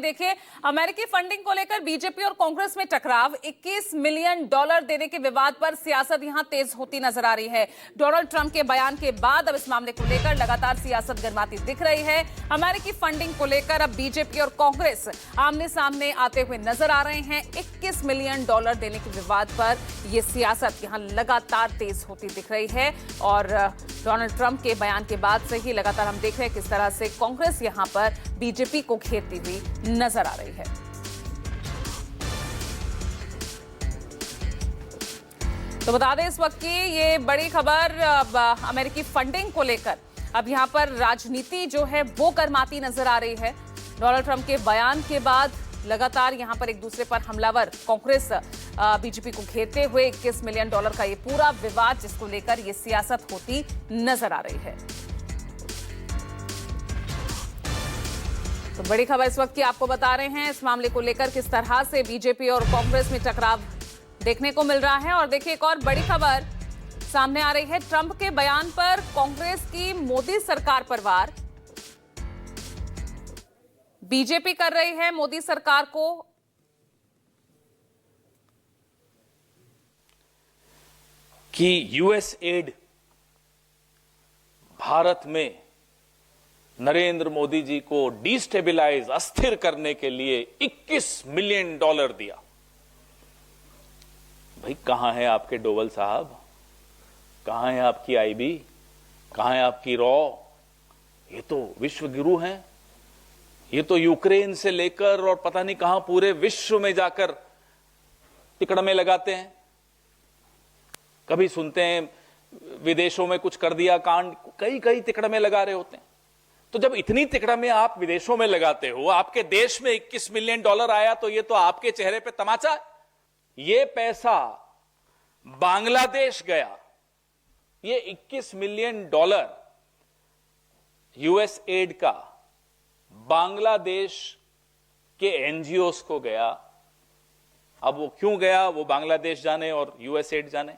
देखिए, अमेरिकी फंडिंग को लेकर बीजेपी और कांग्रेस में टकराव। $21 मिलियन देने के विवाद पर सियासत यहां तेज होती नजर आ रही है। डोनाल्ड ट्रंप के बयान के बाद अब इस मामले को लेकर लगातार सियासत गर्माती दिख रही है। अमेरिकी फंडिंग को लेकर अब बीजेपी और कांग्रेस आमने सामने आते हुए नजर आ रहे हैं। $21 मिलियन देने के विवाद पर यह सियासत यहां लगातार तेज होती दिख रही है और डोनाल्ड ट्रंप के बयान के बाद से ही लगातार हम देख रहे हैं किस तरह से कांग्रेस यहां पर बीजेपी को घेरती हुई नजर आ रही है। तो बता दें इस वक्त की ये बड़ी खबर अमेरिकी फंडिंग को लेकर अब यहां पर राजनीति जो है वो गर्माती नजर आ रही है। डोनाल्ड ट्रंप के बयान के बाद लगातार यहां पर एक दूसरे पर हमलावर कांग्रेस बीजेपी को घेरते हुए $21 मिलियन का ये पूरा विवाद जिसको लेकर ये सियासत होती नजर आ रही है। तो बड़ी खबर इस वक्त की आपको बता रहे हैं इस मामले को लेकर किस तरह से बीजेपी और कांग्रेस में टकराव देखने को मिल रहा है। और देखिए एक और बड़ी खबर सामने आ रही है। ट्रंप के बयान पर कांग्रेस की मोदी सरकार पर वार। बीजेपी कर रही है मोदी सरकार को कि यूएस एड भारत में नरेंद्र मोदी जी को डिस्टेबलाइज अस्थिर करने के लिए $21 मिलियन दिया। भाई कहां है आपके डोवल साहब, कहां है आपकी आईबी, कहां है आपकी रॉ? ये तो विश्व गुरु हैं, ये तो यूक्रेन से लेकर और पता नहीं कहां पूरे विश्व में जाकर तिकड़मे लगाते हैं। कभी सुनते हैं विदेशों में कुछ कर दिया कांड, कई कई तिकड़मे लगा रहे होते हैं। तो जब इतनी तिकड़मे आप विदेशों में लगाते हो, आपके देश में $21 मिलियन आया तो ये तो आपके चेहरे पे तमाचा। ये पैसा बांग्लादेश गया, ये $21 मिलियन यूएस एड का बांग्लादेश के एनजीओस को गया। अब वो क्यों गया वो बांग्लादेश जाने और यूएस एड जाने।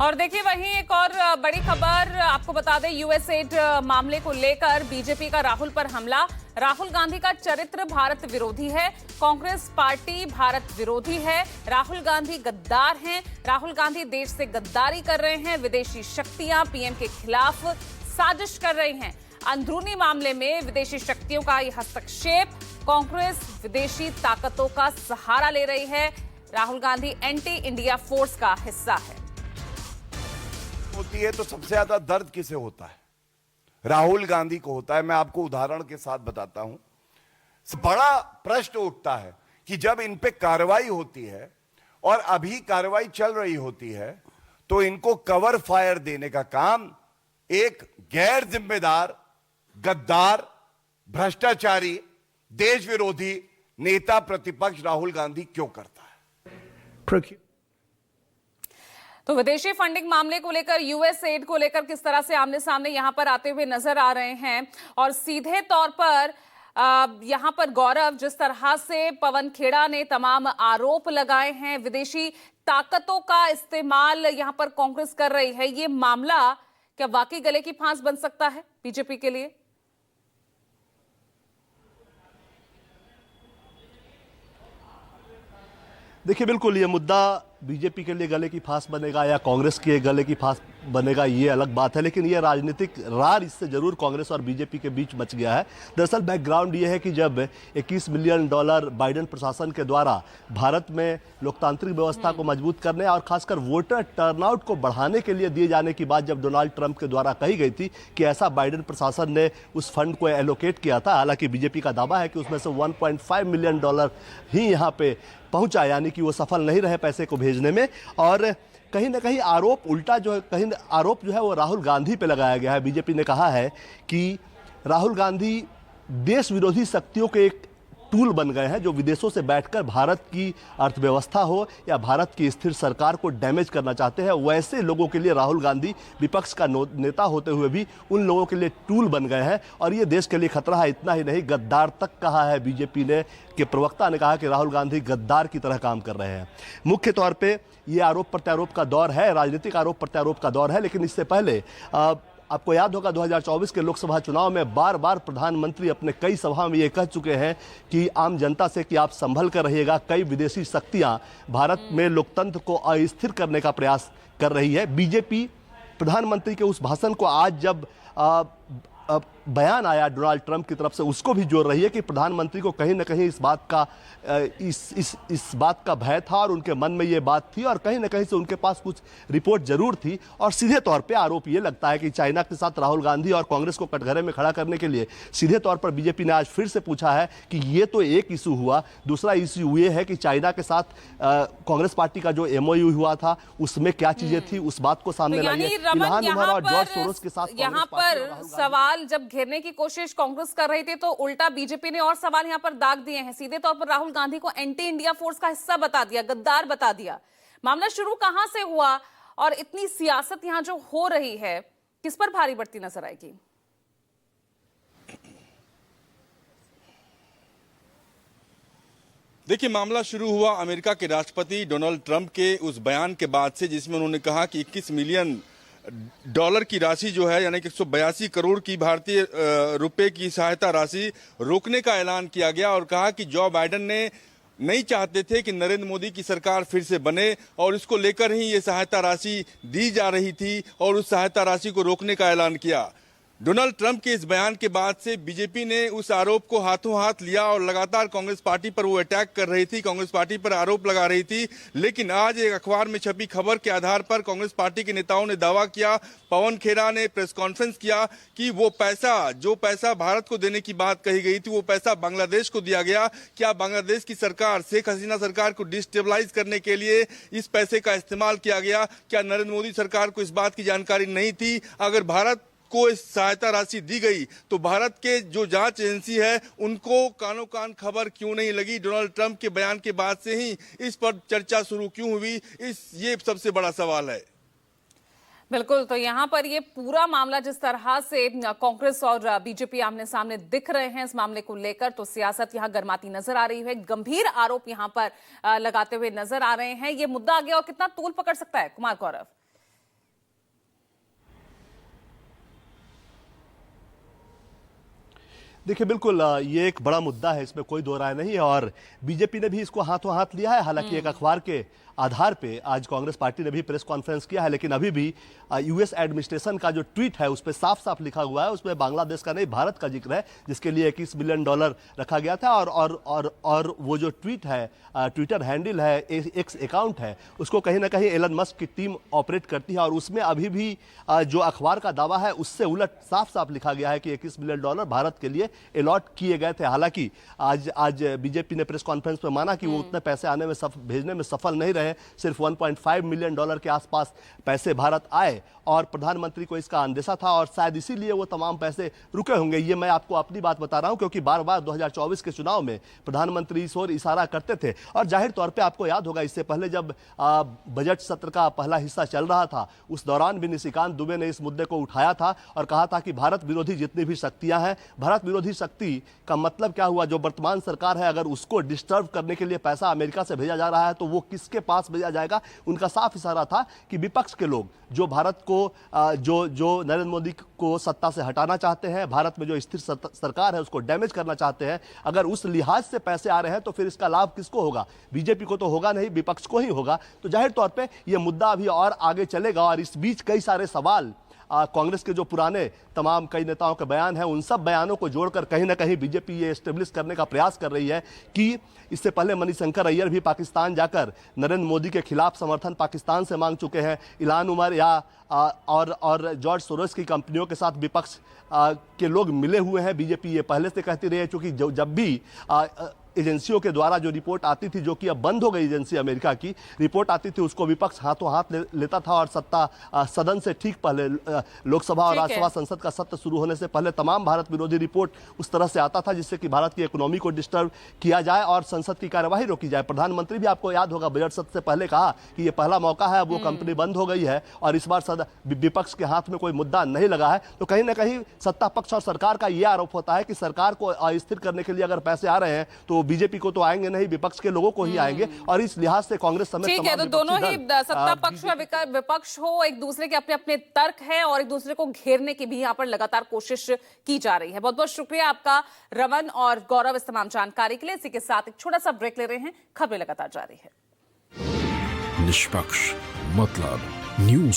और देखिए वहीं एक और बड़ी खबर आपको बता दें, यूएस एड मामले को लेकर बीजेपी का राहुल पर हमला। राहुल गांधी का चरित्र भारत विरोधी है, कांग्रेस पार्टी भारत विरोधी है, राहुल गांधी गद्दार हैं, राहुल गांधी देश से गद्दारी कर रहे हैं, विदेशी शक्तियां पीएम के खिलाफ साजिश कर रही हैं। अंदरूनी मामले में विदेशी शक्तियों का यह हस्तक्षेप, कांग्रेस विदेशी ताकतों का सहारा ले रही है। Rahul Gandhi anti India force का हिस्सा है। होती है तो सबसे ज्यादा दर्द किसे होता है? राहुल गांधी को होता है। मैं आपको उदाहरण के साथ बताता हूं। बड़ा प्रश्न उठता है कि जब इन पे कार्रवाई होती है और अभी कार्रवाई चल रही होती है तो इनको कवर फायर देने का काम एक गैर जिम्मेदार, गद्दार, भ्रष्टाचारी, देश विरोधी नेता प्रतिपक्ष राहुल गांधी क्यों करता है? तो विदेशी फंडिंग मामले को लेकर, यूएस एड को लेकर किस तरह से आमने सामने यहां पर आते हुए नजर आ रहे हैं। और सीधे तौर पर यहां पर गौरव, जिस तरह से पवन खेड़ा ने तमाम आरोप लगाए हैं, विदेशी ताकतों का इस्तेमाल यहां पर कांग्रेस कर रही है, ये मामला क्या वाकई गले की फांस बन सकता है बीजेपी के लिए? देखिए बिल्कुल ये मुद्दा बीजेपी के लिए गले की फांस बनेगा या कांग्रेस के गले की फांस बनेगा ये अलग बात है, लेकिन ये राजनीतिक रार इससे जरूर कांग्रेस और बीजेपी के बीच मच गया है। दरअसल बैकग्राउंड ये है कि जब $21 मिलियन बाइडेन प्रशासन के द्वारा भारत में लोकतांत्रिक व्यवस्था को मजबूत करने और खासकर वोटर टर्नआउट को बढ़ाने के लिए दिए जाने की बात जब डोनाल्ड ट्रंप के द्वारा कही गई थी कि ऐसा बाइडेन प्रशासन ने उस फंड को एलोकेट किया था। हालांकि बीजेपी का दावा है कि उसमें से $1.5 मिलियन ही यहाँ पे पहुंचा, यानी कि वो सफल नहीं रहे पैसे को भेजने में। और कहीं ना कहीं आरोप उल्टा जो है, कहीं आरोप जो है वो राहुल गांधी पे लगाया गया है। बीजेपी ने कहा है कि राहुल गांधी देश विरोधी शक्तियों के एक टूल बन गए हैं जो विदेशों से बैठकर भारत की अर्थव्यवस्था हो या भारत की स्थिर सरकार को डैमेज करना चाहते हैं। वैसे लोगों के लिए राहुल गांधी विपक्ष का नेता होते हुए भी उन लोगों के लिए टूल बन गए हैं और ये देश के लिए खतरा है। इतना ही नहीं, गद्दार तक कहा है बीजेपी ने, कि प्रवक्ता ने कहा कि राहुल गांधी गद्दार की तरह काम कर रहे हैं। मुख्य तौर पर यह आरोप प्रत्यारोप का दौर है, राजनीतिक आरोप प्रत्यारोप का दौर है, लेकिन इससे पहले आपको याद होगा 2024 के लोकसभा चुनाव में बार बार प्रधानमंत्री अपने कई सभा में ये कह चुके हैं कि आम जनता से कि आप संभल कर रहिएगा, कई विदेशी शक्तियां भारत में लोकतंत्र को अस्थिर करने का प्रयास कर रही है। बीजेपी प्रधानमंत्री के उस भाषण को आज जब बयान आया डोनाल्ड ट्रंप की तरफ से, उसको भी जोड़ रही है कि प्रधानमंत्री को कहीं ना कहीं इस बात का भय था और उनके मन में ये बात थी और कहीं ना कहीं से उनके पास कुछ रिपोर्ट जरूर थी। और सीधे तौर पे आरोप ये लगता है कि चाइना के साथ राहुल गांधी और कांग्रेस को कटघरे में खड़ा करने के लिए सीधे तौर पर बीजेपी ने आज फिर से पूछा है कि ये तो एक इशू हुआ, दूसरा इशू ये है कि चाइना के साथ कांग्रेस पार्टी का जो MOU हुआ था उसमें क्या चीजें थी, उस बात को सामने लाइए। इल्हान उमर और जॉर्ज सोरोस के साथ यहाँ पर सवाल जब घेरने की कोशिश कांग्रेस कर रही थी तो उल्टा बीजेपी ने और सवाल यहां पर दाग दिए हैं। सीधे तौर पर राहुल गांधी को एंटी इंडिया फोर्स का हिस्सा बता दिया, गद्दार बता दिया। मामला शुरू कहां से हुआ और इतनी सियासत यहां जो हो रही है किस पर भारी पड़ती नजर आएगी? देखिए, मामला शुरू हुआ अमेरिका के राष्ट्रपति डोनाल्ड ट्रंप के उस बयान के बाद से, जिसमें उन्होंने कहा कि 21 मिलियन डॉलर की राशि जो है, यानी कि 182 करोड़ की भारतीय रुपए की सहायता राशि रोकने का ऐलान किया गया और कहा कि जो बाइडेन ने नहीं चाहते थे कि नरेंद्र मोदी की सरकार फिर से बने और इसको लेकर ही ये सहायता राशि दी जा रही थी और उस सहायता राशि को रोकने का ऐलान किया। डोनाल्ड ट्रंप के इस बयान के बाद से बीजेपी ने उस आरोप को हाथों हाथ लिया और लगातार कांग्रेस पार्टी पर वो अटैक कर रही थी, कांग्रेस पार्टी पर आरोप लगा रही थी। लेकिन आज एक अखबार में छपी खबर के आधार पर कांग्रेस पार्टी के नेताओं ने दावा किया, पवन खेरा ने प्रेस कॉन्फ्रेंस किया कि वो जो पैसा भारत को देने की बात कही गई थी वो पैसा बांग्लादेश को दिया गया। क्या बांग्लादेश की सरकार, शेख हसीना सरकार को डिस्टेबलाइज करने के लिए इस पैसे का इस्तेमाल किया गया? क्या नरेंद्र मोदी सरकार को इस बात की जानकारी नहीं थी? अगर भारत को इस सहायता राशि दी गई तो भारत के जो जांच एजेंसी है उनको कानों कान खबर क्यों नहीं लगी? डोनाल्ड ट्रंप के बयान के बाद से ही इस पर चर्चा शुरू क्यों हुई? ये सबसे बड़ा सवाल है। बिल्कुल, तो यहाँ पर ये पूरा मामला जिस तरह से कांग्रेस और बीजेपी आमने सामने दिख रहे हैं इस मामले को लेकर, तो सियासत यहाँ गर्माती नजर आ रही है, गंभीर आरोप यहाँ पर लगाते हुए नजर आ रहे हैं। ये मुद्दा आगे और कितना तूल पकड़ सकता है, कुमार गौरव? देखिए, बिल्कुल ये एक बड़ा मुद्दा है, इसमें कोई दो राय नहीं है और बीजेपी ने भी इसको हाथों हाथ लिया है। हालांकि एक अखबार के आधार पे आज कांग्रेस पार्टी ने भी प्रेस कॉन्फ्रेंस किया है, लेकिन अभी भी यूएस एडमिनिस्ट्रेशन का जो ट्वीट है उस पर साफ साफ लिखा हुआ है, उसमें बांग्लादेश का नहीं भारत का जिक्र है, जिसके लिए $21 मिलियन रखा गया था। और वो जो ट्वीट है, ट्विटर हैंडल है, एक्स अकाउंट है, उसको कहीं ना कहीं एलन मस्क की टीम ऑपरेट करती है और उसमें अभी भी जो अखबार का दावा है उससे उलट साफ साफ लिखा गया है कि $21 मिलियन भारत के लिए अलॉट किए गए थे। हालांकि आज बीजेपी ने प्रेस कॉन्फ्रेंस में माना कि वो उतने पैसे आने में भेजने में सफल नहीं रहे, सिर्फ $1.5 मिलियन के आसपास पैसे भारत आए और प्रधानमंत्री को इसका अंदेशा था और शायद इसीलिए वो तमाम पैसे रुके होंगे। ये मैं आपको अपनी बात बता रहा हूं क्योंकि बार बार 2024 के चुनाव में प्रधानमंत्री इस ओर इशारा करते थे और जाहिर तौर पे आपको याद होगा इससे पहले जब बजट सत्र का पहला हिस्सा चल रहा था उस दौरान भी निशिकांत दुबे ने इस मुद्दे को उठाया था और कहा था कि भारत विरोधी जितनी भी शक्तियां हैं, भारत विरोधी शक्ति का मतलब क्या हुआ? जो वर्तमान सरकार है अगर उसको डिस्टर्ब करने के लिए पैसा अमेरिका से भेजा जा रहा है तो वो किसके पास भेजा जाएगा? उनका साफ इशारा था कि विपक्ष के लोग जो भारत को जो नरेंद्र मोदी को सत्ता से हटाना चाहते हैं, भारत में जो स्थिर सरकार है उसको डैमेज करना चाहते हैं, अगर उस लिहाज से पैसे आ रहे हैं तो फिर इसका लाभ किसको होगा? बीजेपी को तो होगा नहीं, विपक्ष को ही होगा। तो जाहिर तौर पे ये मुद्दा अभी और आगे चलेगा और इस बीच कई सारे सवाल कांग्रेस के जो पुराने तमाम कई नेताओं के बयान हैं उन सब बयानों को जोड़कर कहीं ना कहीं बीजेपी ये एस्टेब्लिश करने का प्रयास कर रही है कि इससे पहले मणिशंकर अय्यर भी पाकिस्तान जाकर नरेंद्र मोदी के खिलाफ समर्थन पाकिस्तान से मांग चुके हैं। इल्हान उमर और जॉर्ज सोरोस की कंपनियों के साथ विपक्ष के लोग मिले हुए हैं। बीजेपी ये पहले से कहती रही है क्योंकि जब भी एजेंसियों के द्वारा जो रिपोर्ट आती थी, जो कि अब बंद हो गई एजेंसी अमेरिका की रिपोर्ट आती थी, उसको विपक्ष हाथों हाथ लेता था और सदन से ठीक पहले लोकसभा और राज्यसभा संसद का सत्र शुरू होने से पहले तमाम भारत विरोधी रिपोर्ट उस तरह से आता था जिससे कि भारत की इकोनॉमी को डिस्टर्ब किया जाए और संसद की कार्यवाही रोकी जाए। प्रधानमंत्री भी आपको याद होगा बजट सत्र से पहले कहा कि यह पहला मौका है, अब वो कंपनी बंद हो गई है और इस बार विपक्ष के हाथ में कोई मुद्दा नहीं लगा है। तो कहीं ना कहीं सत्ता पक्ष और सरकार का यह आरोप होता है कि सरकार को अस्थिर करने के लिए अगर पैसे आ रहे हैं तो वो बीजेपी को तो आएंगे नहीं, विपक्ष के लोगों को ही आएंगे। और इस लिहाज से कांग्रेस समेत ठीक है, तमाम तो दोनों ही विपक्षी दल, सत्ता पक्ष या विपक्ष हो, एक दूसरे के अपने अपने तर्क है और एक दूसरे को घेरने की भी यहाँ पर लगातार कोशिश की जा रही है। बहुत बहुत शुक्रिया आपका रमन और गौरव इस तमाम जानकारी के लिए। इसी के साथ एक छोटा सा ब्रेक ले रहे हैं, खबरें लगातार जारी है। निष्पक्ष मतलब न्यूज